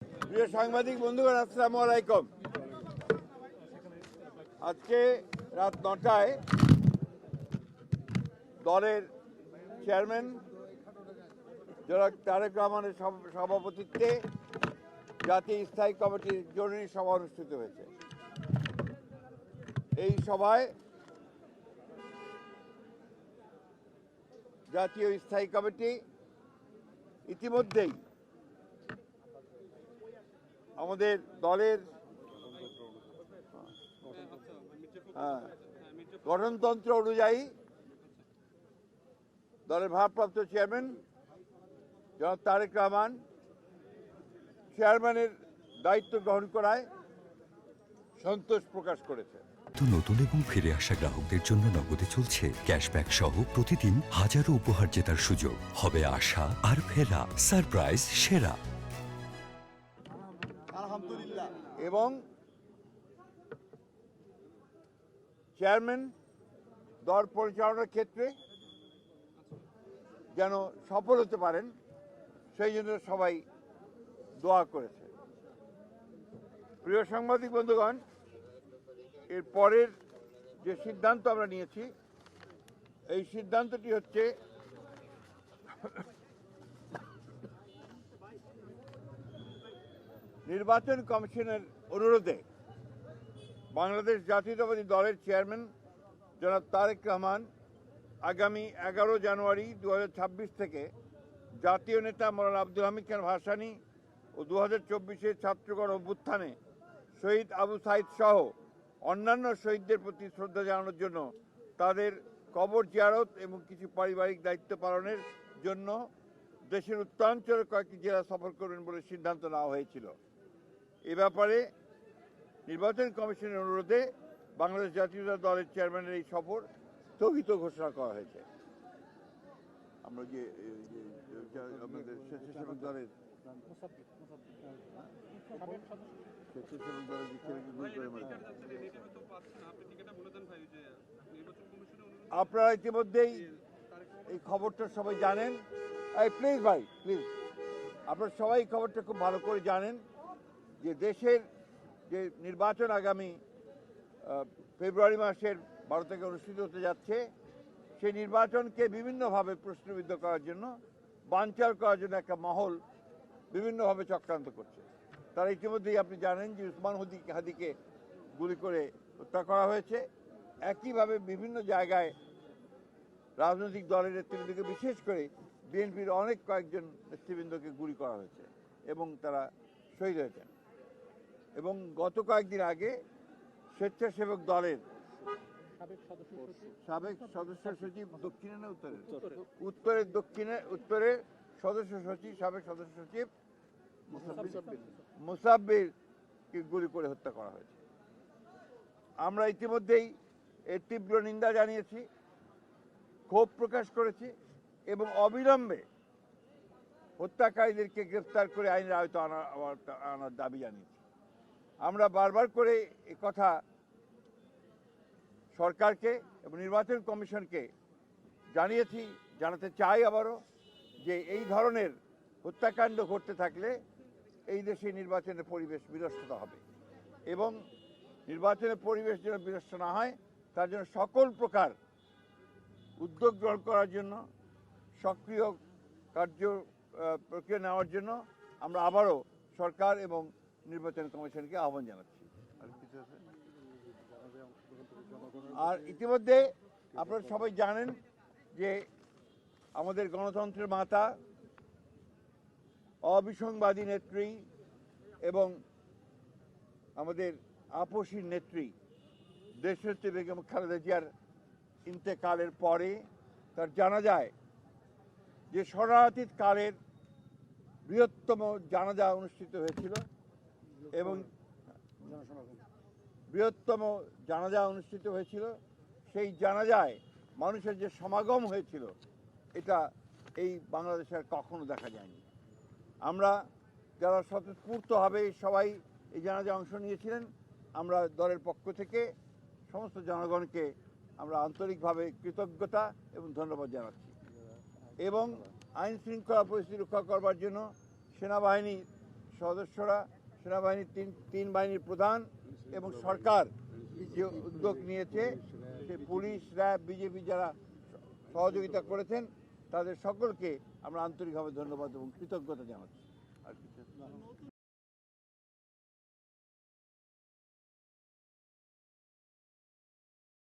প্রিয় সাংবাদিক বন্ধুগণ, আসসালামু আলাইকুম। আজকে রাত 9টায় দলের চেয়ারম্যান জনাব তারেক রহমানের সভাপতিত্বে জাতীয় স্থায়ী কমিটির জরুরি সভা অনুষ্ঠিত হয়েছে। এই সভায় জাতীয় স্থায়ী কমিটি ইতিমধ্যেই আমাদের দলের গঠনতন্ত্র অনুযায়ী দলের ভারপ্রাপ্ত চেয়ারম্যান জনাব তারেক রহমান চেয়ারম্যানের দায়িত্ব গ্রহণ করায় সন্তোষ প্রকাশ করেছে। নতুন এবং ফিরে আসা গ্রাহকদের জন্য নগদে চলছে ক্যাশব্যাক সহ প্রতিদিন হাজারো উপহার জেতার সুযোগ। হবে আশা আর ফেরা, সারপ্রাইজ সেরা। আলহামদুলিল্লাহ। এবং চেয়ারম্যান দল পরিচালনার ক্ষেত্রে যেন সফল হতে পারেন সেই জন্য সবাই দোয়া করেছে। প্রিয় সাংবাদিক বন্ধুগণ, এর পরের যে সিদ্ধান্ত আমরা নিয়েছি, এই সিদ্ধান্তটি হচ্ছে নির্বাচন কমিশনের অনুরোধে বাংলাদেশ জাতীয়তাবাদী দলের চেয়ারম্যান জনাব তারেক রহমান আগামী 11 জানুয়ারি 2026 থেকে জাতীয় নেতা মৌলানা আব্দুল হামিদ খান ভাসানী ও 2024-এর ছাত্রগণ অভ্যুত্থানে শহীদ আবু সাইদ সহ অন্যান্য শহীদদের প্রতি শ্রদ্ধা জানানোর জন্য তাদের কবর জিয়ারত এবং কিছু পারিবারিক দায়িত্ব পালনের জন্য দেশের উত্তরাঞ্চলের কয়েকটি জেলা সফর করবেন বলে সিদ্ধান্ত নেওয়া হয়েছিল। এ ব্যাপারে নির্বাচন কমিশনের অনুরোধে বাংলাদেশ জাতীয়তাবাদী দলের চেয়ারম্যানের এই সফর স্থগিত ঘোষণা করা হয়েছে। আমরা যে আমাদের স্বেচ্ছাসেবক দলের আপনারা ইতিমধ্যেই এই খবরটা সবাই জানেন। প্লিজ ভাই, প্লিজ, আপনারা সবাই খবরটা খুব ভালো করে জানেন যে দেশের যে নির্বাচন আগামী ফেব্রুয়ারি মাসের 12 থেকে অনুষ্ঠিত হতে যাচ্ছে, সেই নির্বাচনকে বিভিন্নভাবে প্রশ্নবিদ্ধ করার জন্য, বানচাল করার জন্য একটা মহল বিভিন্নভাবে চক্রান্ত করছে। তারা ইতিমধ্যেই আপনি জানেন যে উসমান হাদিকে গুলি করে হত্যা করা হয়েছে। একইভাবে বিভিন্ন জায়গায় রাজনৈতিক দলের নেতৃবৃন্দকে, বিশেষ করে বিএনপির অনেক কয়েকজন নেতৃবৃন্দকে গুলি করা হয়েছে এবং তারা শহীদ হয়েছেন। এবং গত কয়েকদিন আগে স্বেচ্ছাসেবক দলের সাবেক সদস্য সচিব, দক্ষিণে না উত্তরের সদস্য সচিব, সাবেক সদস্য সচিব মুসাব্বিরকে গুলি করে হত্যা করা হয়েছে। আমরা ইতিমধ্যেই এর তীব্র নিন্দা জানিয়েছি, ক্ষোভ প্রকাশ করেছি এবং অবিলম্বে হত্যাকারীদেরকে গ্রেফতার করে আইনের আওতায় আনার দাবি জানিয়েছি। আমরা বারবার করে কথা সরকারকে এবং নির্বাচন কমিশনকে জানিয়েছি, জানাতে চাই আবারও, যে এই ধরনের হত্যাকাণ্ড ঘটতে থাকলে এই দেশে নির্বাচনের পরিবেশ বিনষ্ট হবে এবং নির্বাচনের পরিবেশ যেন বিনষ্ট না হয় তার জন্য সকল প্রকার উদ্যোগ গ্রহণ করার জন্য, সক্রিয় প্রক্রিয়া নেওয়ার জন্য আমরা আবারও সরকার এবং নির্বাচন কমিশনকে আহ্বান জানাচ্ছি। আর ইতিমধ্যে আপনারা সবাই জানেন যে আমাদের গণতন্ত্রের মাতা, অবিসংবাদী নেত্রী এবং আমাদের আপসী নেত্রী দেশনেত্রী বেগম খালেদা জিয়ার ইন্তেকালের পরে তার জানাজায় যে শরণার্থীর কালের বৃহত্তম জানাজা অনুষ্ঠিত হয়েছিল এবং সেই জানাজায় মানুষের যে সমাগম হয়েছিল, এটা এই বাংলাদেশে আর কখনো দেখা যায়নি। আমরা যারা স্বতঃস্ফূর্তভাবে সবাই এই জানাজায় অংশ নিয়েছিলেন, আমরা দলের পক্ষ থেকে সমস্ত জনগণকে আমরা আন্তরিকভাবে কৃতজ্ঞতা এবং ধন্যবাদ জানাচ্ছি। এবং আইন শৃঙ্খলা পরিস্থিতি রক্ষা করবার জন্য সেনাবাহিনীর সদস্যরা, সেনাবাহিনীর তিন বাহিনীর প্রধান এবং সরকার যে উদ্যোগ নিয়েছে, সে পুলিশ, র্যাব, বিজেপি যারা সহযোগিতা করেছেন, তাদের সকলকে আমরা আন্তরিকভাবে ধন্যবাদ এবং কৃতজ্ঞতা জানাচ্ছি। আর কিছু?